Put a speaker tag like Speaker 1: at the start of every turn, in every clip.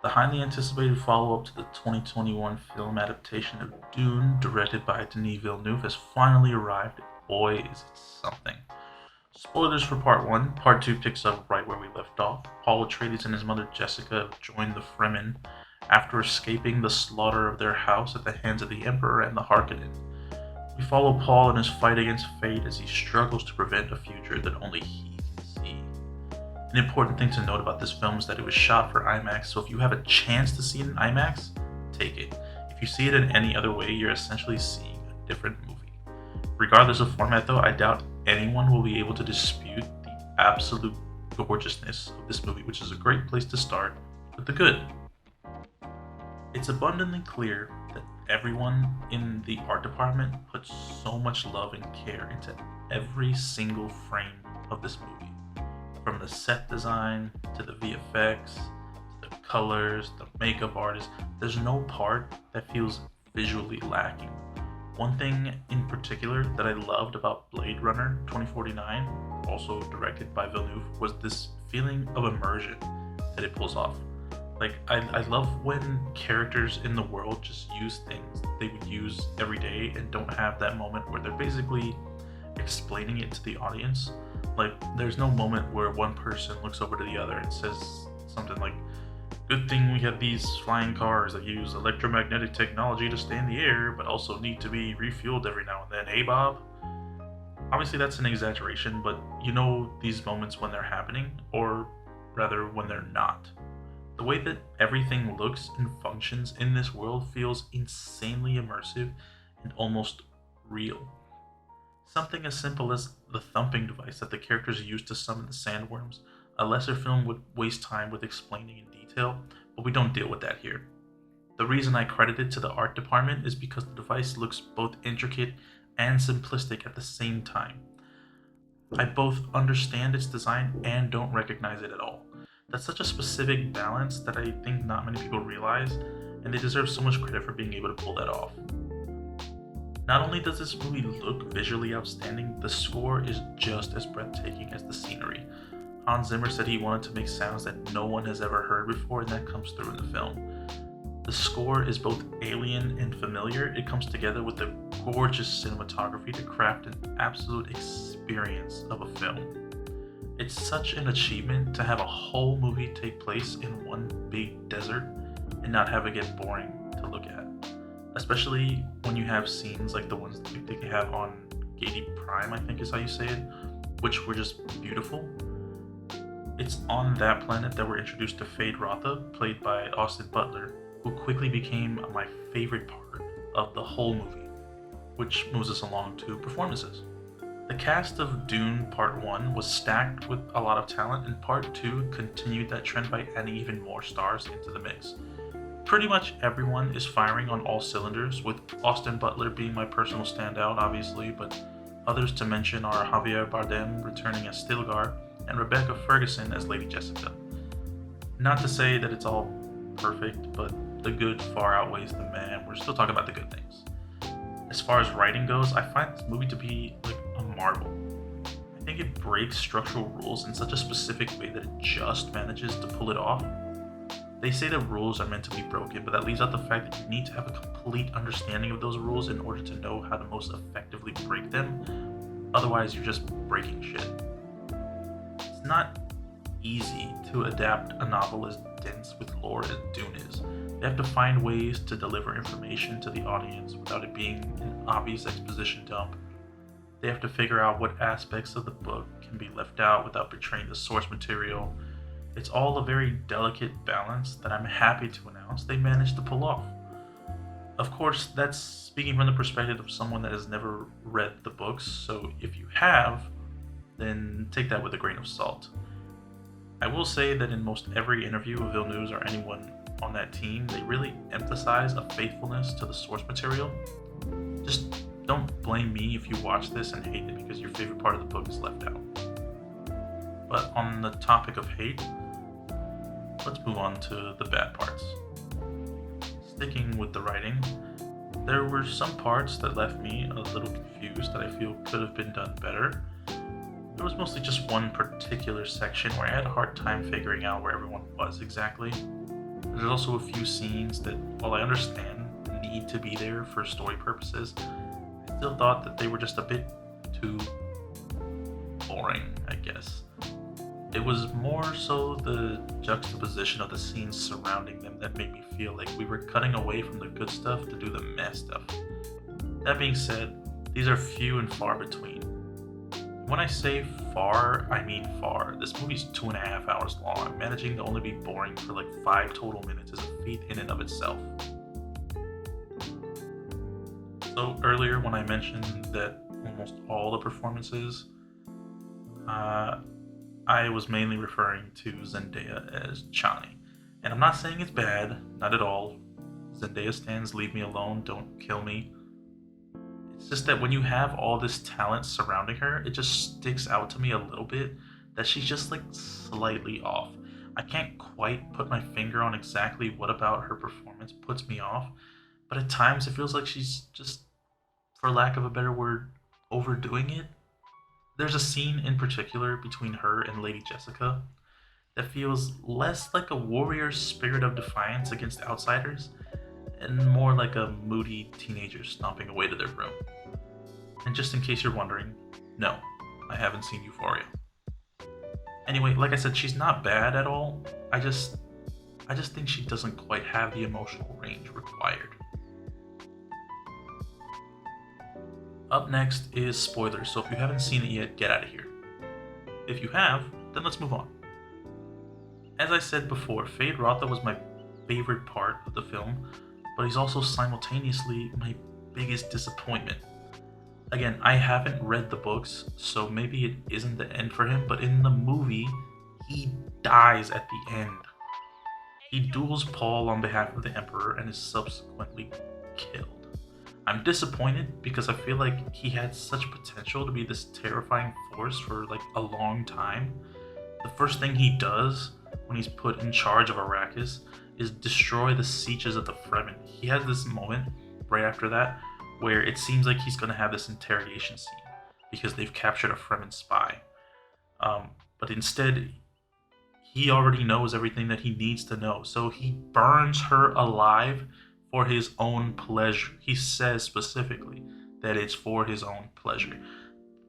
Speaker 1: The highly anticipated follow-up to the 2021 film adaptation of Dune, directed by Denis Villeneuve, has finally arrived. Boy, is it something. Spoilers for part 1. Part 2 picks up right where we left off. Paul Atreides and his mother Jessica have joined the Fremen after escaping the slaughter of their house at the hands of the Emperor and the Harkonnen. We follow Paul in his fight against fate as he struggles to prevent a future that only he can see. An important thing to note about this film is that it was shot for IMAX, so if you have a chance to see it in IMAX, take it. If you see it in any other way, you're essentially seeing a different movie. Regardless of format though, I doubt anyone will be able to dispute the absolute gorgeousness of this movie, which is a great place to start with the good. It's abundantly clear that everyone in the art department puts so much love and care into every single frame of this movie. From the set design to the VFX, to the colors, the makeup artists, there's no part that feels visually lacking. One thing in particular that I loved about Blade Runner 2049, also directed by Villeneuve, was this feeling of immersion that it pulls off. Like, I love when characters in the world just use things they would use every day and don't have that moment where they're basically explaining it to the audience. Like, there's no moment where one person looks over to the other and says something like, "Good thing we have these flying cars that use electromagnetic technology to stay in the air, but also need to be refueled every now and then, eh, Bob?" Obviously, that's an exaggeration, but you know these moments when they're happening, or rather, when they're not. The way that everything looks and functions in this world feels insanely immersive and almost real. Something as simple as the thumping device that the characters use to summon the sandworms. A lesser film would waste time with explaining in detail, but we don't deal with that here. The reason I credit it to the art department is because the device looks both intricate and simplistic at the same time. I both understand its design and don't recognize it at all. That's such a specific balance that I think not many people realize, and they deserve so much credit for being able to pull that off. Not only does this movie look visually outstanding, the score is just as breathtaking as the scenery. Hans Zimmer said he wanted to make sounds that no one has ever heard before, and that comes through in the film. The score is both alien and familiar. It comes together with the gorgeous cinematography to craft an absolute experience of a film. It's such an achievement to have a whole movie take place in one big desert and not have it get boring to look at. Especially when you have scenes like the ones that they have on Gady Prime, I think is how you say it, which were just beautiful. It's on that planet that we're introduced to Fade Rotha, played by Austin Butler, who quickly became my favorite part of the whole movie, which moves us along to performances. The cast of Dune Part 1 was stacked with a lot of talent, and Part 2 continued that trend by adding even more stars into the mix. Pretty much everyone is firing on all cylinders, with Austin Butler being my personal standout, obviously, but others to mention are Javier Bardem returning as Stilgar and Rebecca Ferguson as Lady Jessica. Not to say that it's all perfect, but the good far outweighs the meh, and we're still talking about the good things. As far as writing goes, I find this movie to be like a marvel. I think it breaks structural rules in such a specific way that it just manages to pull it off. They say that rules are meant to be broken, but that leaves out the fact that you need to have a complete understanding of those rules in order to know how to most effectively break them. Otherwise, you're just breaking shit. It's not easy to adapt a novel as dense with lore as Dune is. They have to find ways to deliver information to the audience without it being an obvious exposition dump. They have to figure out what aspects of the book can be left out without betraying the source material. It's all a very delicate balance that I'm happy to announce they managed to pull off. Of course, that's speaking from the perspective of someone that has never read the books, so if you have, then take that with a grain of salt. I will say that in most every interview of Villeneuve or anyone on that team, they really emphasize a faithfulness to the source material. Just don't blame me if you watch this and hate it because your favorite part of the book is left out. But on the topic of hate, let's move on to the bad parts. Sticking with the writing, there were some parts that left me a little confused that I feel could have been done better. There was mostly just one particular section where I had a hard time figuring out where everyone was exactly. There's also a few scenes that, while I understand need to be there for story purposes, I still thought that they were just a bit too boring, I guess. It was more so the juxtaposition of the scenes surrounding them that made me feel like we were cutting away from the good stuff to do the meh stuff. That being said, these are few and far between. When I say far, I mean far. This movie's 2.5 hours long. Managing to only be boring for like 5 total minutes is a feat in and of itself. So earlier when I mentioned that almost all the performances, I was mainly referring to Zendaya as Chani. And I'm not saying it's bad, not at all. Zendaya stands, leave me alone, don't kill me. It's just that when you have all this talent surrounding her, it just sticks out to me a little bit that she's just like slightly off. I can't quite put my finger on exactly what about her performance puts me off, but at times it feels like she's just, for lack of a better word, overdoing it. There's a scene in particular between her and Lady Jessica that feels less like a warrior's spirit of defiance against outsiders and more like a moody teenager stomping away to their room. And just in case you're wondering, no, I haven't seen Euphoria. Anyway, like I said, she's not bad at all. I just think she doesn't quite have the emotional range required. Up next is spoilers, so if you haven't seen it yet, get out of here. If you have, then let's move on. As I said before, Fade Rotha was my favorite part of the film, but he's also simultaneously my biggest disappointment. Again, I haven't read the books, so maybe it isn't the end for him, but in the movie, he dies at the end. He duels Paul on behalf of the Emperor and is subsequently killed. I'm disappointed because I feel like he had such potential to be this terrifying force for like a long time. The first thing he does when he's put in charge of Arrakis is destroy the sieges of the Fremen. He has this moment right after that where it seems like he's going to have this interrogation scene because they've captured a Fremen spy. But instead, he already knows everything that he needs to know. So he burns her alive for his own pleasure. He says specifically that it's for his own pleasure.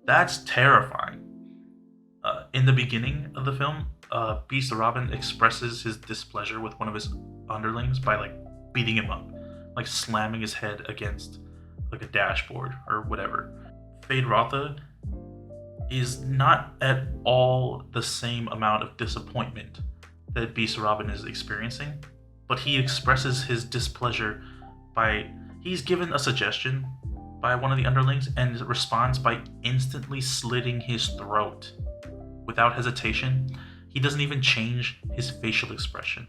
Speaker 1: That's terrifying. In the beginning of the film, Beast Robin expresses his displeasure with one of his underlings by like beating him up, like slamming his head against like a dashboard or whatever. Fade Rotha is not at all the same amount of disappointment that Beast Robin is experiencing, but he expresses his displeasure by, he's given a suggestion by one of the underlings and responds by instantly slitting his throat without hesitation. He doesn't even change his facial expression.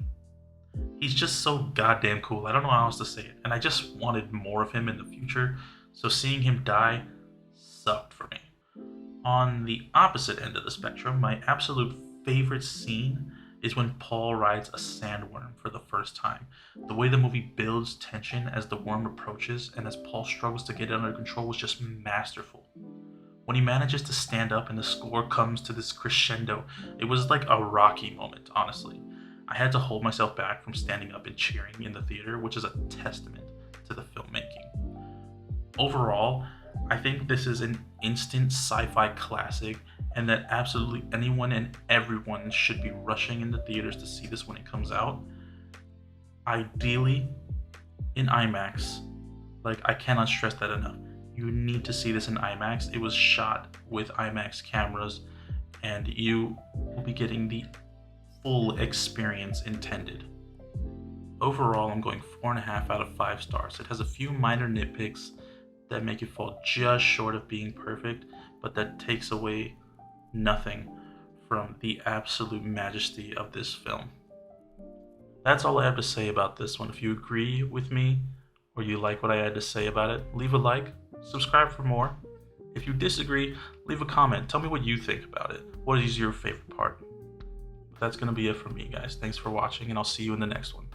Speaker 1: He's just so goddamn cool. I don't know how else to say it. And I just wanted more of him in the future, so seeing him die sucked for me. On the opposite end of the spectrum, my absolute favorite scene is when Paul rides a sandworm for the first time. The way the movie builds tension as the worm approaches and as Paul struggles to get it under control was just masterful. When he manages to stand up and the score comes to this crescendo, it was like a Rocky moment, honestly. I had to hold myself back from standing up and cheering in the theater, which is a testament to the filmmaking. Overall, I think this is an instant sci-fi classic and that absolutely anyone and everyone should be rushing into theaters to see this when it comes out. Ideally, in IMAX. Like, I cannot stress that enough. You need to see this in IMAX. It was shot with IMAX cameras, and you will be getting the full experience intended. Overall, I'm going 4.5 out of 5 stars. It has a few minor nitpicks that make it fall just short of being perfect, but that takes away nothing from the absolute majesty of this film. That's all I have to say about this one. If you agree with me or you like what I had to say about it, leave a like, subscribe for more. If you disagree, leave a comment. Tell me what you think about it. What is your favorite part? That's going to be it from me, guys. Thanks for watching, and I'll see you in the next one.